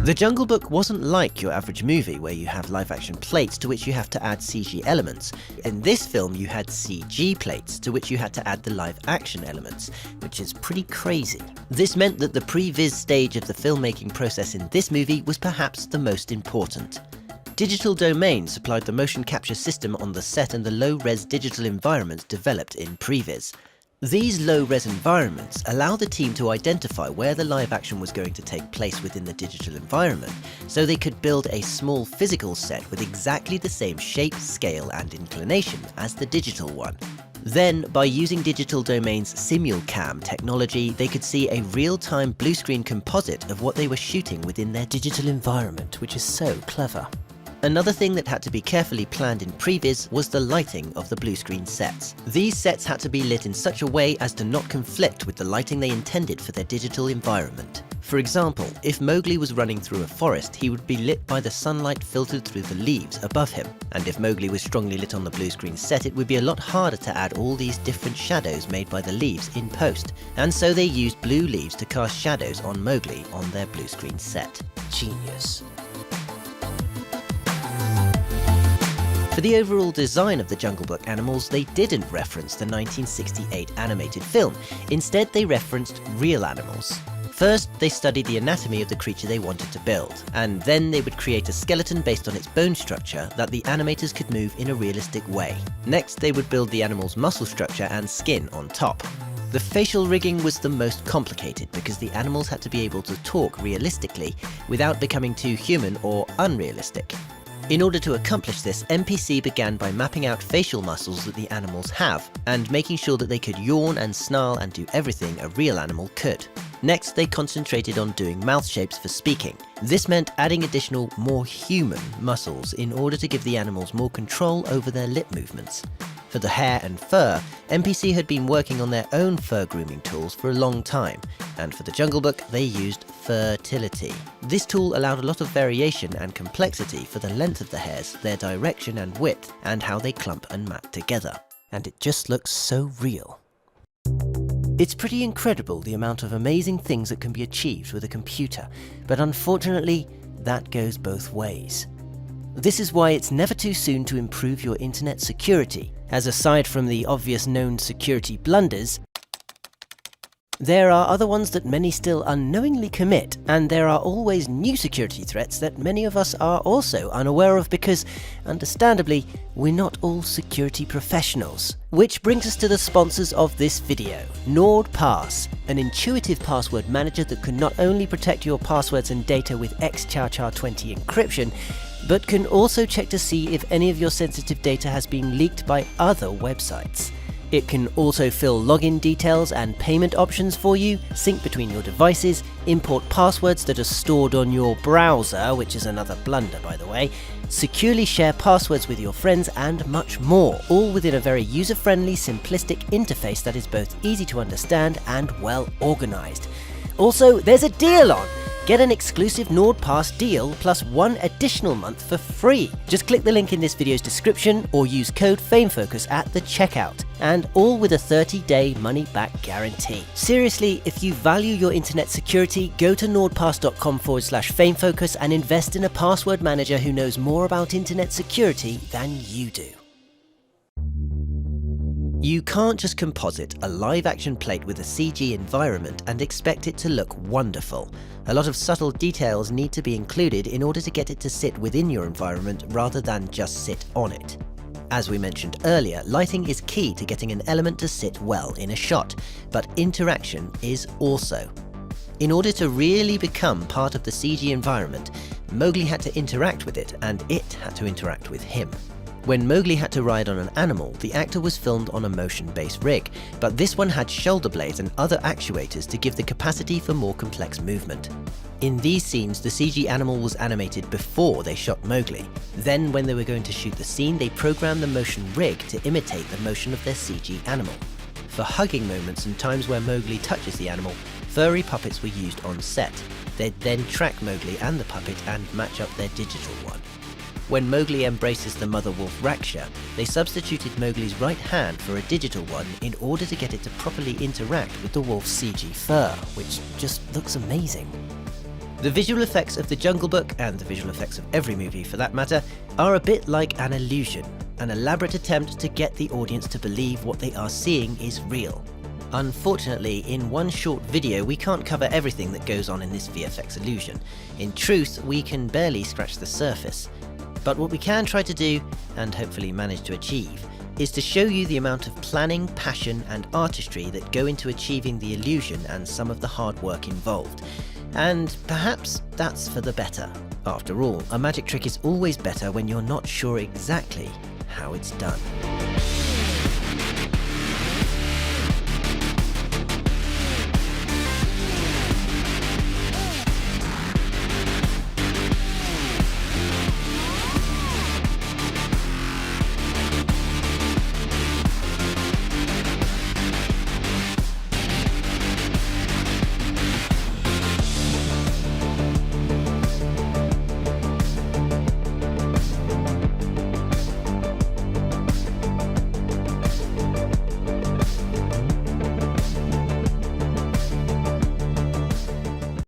The Jungle Book wasn't like your average movie where you have live-action plates to which you have to add CG elements. In this film you had CG plates to which you had to add the live-action elements, which is pretty crazy. This meant that the pre-viz stage of the filmmaking process in this movie was perhaps the most important. Digital Domain supplied the motion capture system on the set and the low-res digital environments developed in previs. These low-res environments allow the team to identify where the live action was going to take place within the digital environment, so they could build a small physical set with exactly the same shape, scale and inclination as the digital one. Then, by using Digital Domain's Simulcam technology, they could see a real-time blue-screen composite of what they were shooting within their digital environment, which is so clever. Another thing that had to be carefully planned in previs was the lighting of the blue screen sets. These sets had to be lit in such a way as to not conflict with the lighting they intended for their digital environment. For example, if Mowgli was running through a forest, he would be lit by the sunlight filtered through the leaves above him. And if Mowgli was strongly lit on the blue screen set, it would be a lot harder to add all these different shadows made by the leaves in post. And so they used blue leaves to cast shadows on Mowgli on their blue screen set. Genius. For the overall design of the Jungle Book animals, they didn't reference the 1968 animated film. Instead, they referenced real animals. First, they studied the anatomy of the creature they wanted to build, and then they would create a skeleton based on its bone structure that the animators could move in a realistic way. Next, they would build the animal's muscle structure and skin on top. The facial rigging was the most complicated because the animals had to be able to talk realistically without becoming too human or unrealistic. In order to accomplish this, MPC began by mapping out facial muscles that the animals have, and making sure that they could yawn and snarl and do everything a real animal could. Next, they concentrated on doing mouth shapes for speaking. This meant adding additional, more human muscles in order to give the animals more control over their lip movements. For the hair and fur, MPC had been working on their own fur grooming tools for a long time, and for the Jungle Book they used Fertility. This tool allowed a lot of variation and complexity for the length of the hairs, their direction and width, and how they clump and mat together. And it just looks so real. It's pretty incredible the amount of amazing things that can be achieved with a computer, but unfortunately, that goes both ways. This is why it's never too soon to improve your internet security, as aside from the obvious known security blunders, there are other ones that many still unknowingly commit, and there are always new security threats that many of us are also unaware of because, understandably, we're not all security professionals. Which brings us to the sponsors of this video, NordPass, an intuitive password manager that can not only protect your passwords and data with XCHA20 encryption, but can also check to see if any of your sensitive data has been leaked by other websites. It can also fill login details and payment options for you, sync between your devices, import passwords that are stored on your browser, which is another blunder by the way, securely share passwords with your friends and much more, all within a very user-friendly, simplistic interface that is both easy to understand and well organized. Also, there's a deal on! Get an exclusive NordPass deal plus 1 additional month for free. Just click the link in this video's description or use code FameFocus at the checkout, and all with a 30-day money-back guarantee. Seriously, if you value your internet security, go to nordpass.com/FameFocus and invest in a password manager who knows more about internet security than you do. You can't just composite a live-action plate with a CG environment and expect it to look wonderful. A lot of subtle details need to be included in order to get it to sit within your environment rather than just sit on it. As we mentioned earlier, lighting is key to getting an element to sit well in a shot, but interaction is also. In order to really become part of the CG environment, Mowgli had to interact with it and it had to interact with him. When Mowgli had to ride on an animal, the actor was filmed on a motion-based rig, but this one had shoulder blades and other actuators to give the capacity for more complex movement. In these scenes, the CG animal was animated before they shot Mowgli. Then, when they were going to shoot the scene, they programmed the motion rig to imitate the motion of their CG animal. For hugging moments and times where Mowgli touches the animal, furry puppets were used on set. They'd then track Mowgli and the puppet and match up their digital one. When Mowgli embraces the mother wolf Raksha, they substituted Mowgli's right hand for a digital one in order to get it to properly interact with the wolf's CG fur, which just looks amazing. The visual effects of The Jungle Book, and the visual effects of every movie for that matter, are a bit like an illusion, an elaborate attempt to get the audience to believe what they are seeing is real. Unfortunately, in one short video we can't cover everything that goes on in this VFX illusion. In truth, we can barely scratch the surface. But what we can try to do, and hopefully manage to achieve, is to show you the amount of planning, passion and artistry that go into achieving the illusion and some of the hard work involved. And perhaps that's for the better. After all, a magic trick is always better when you're not sure exactly how it's done.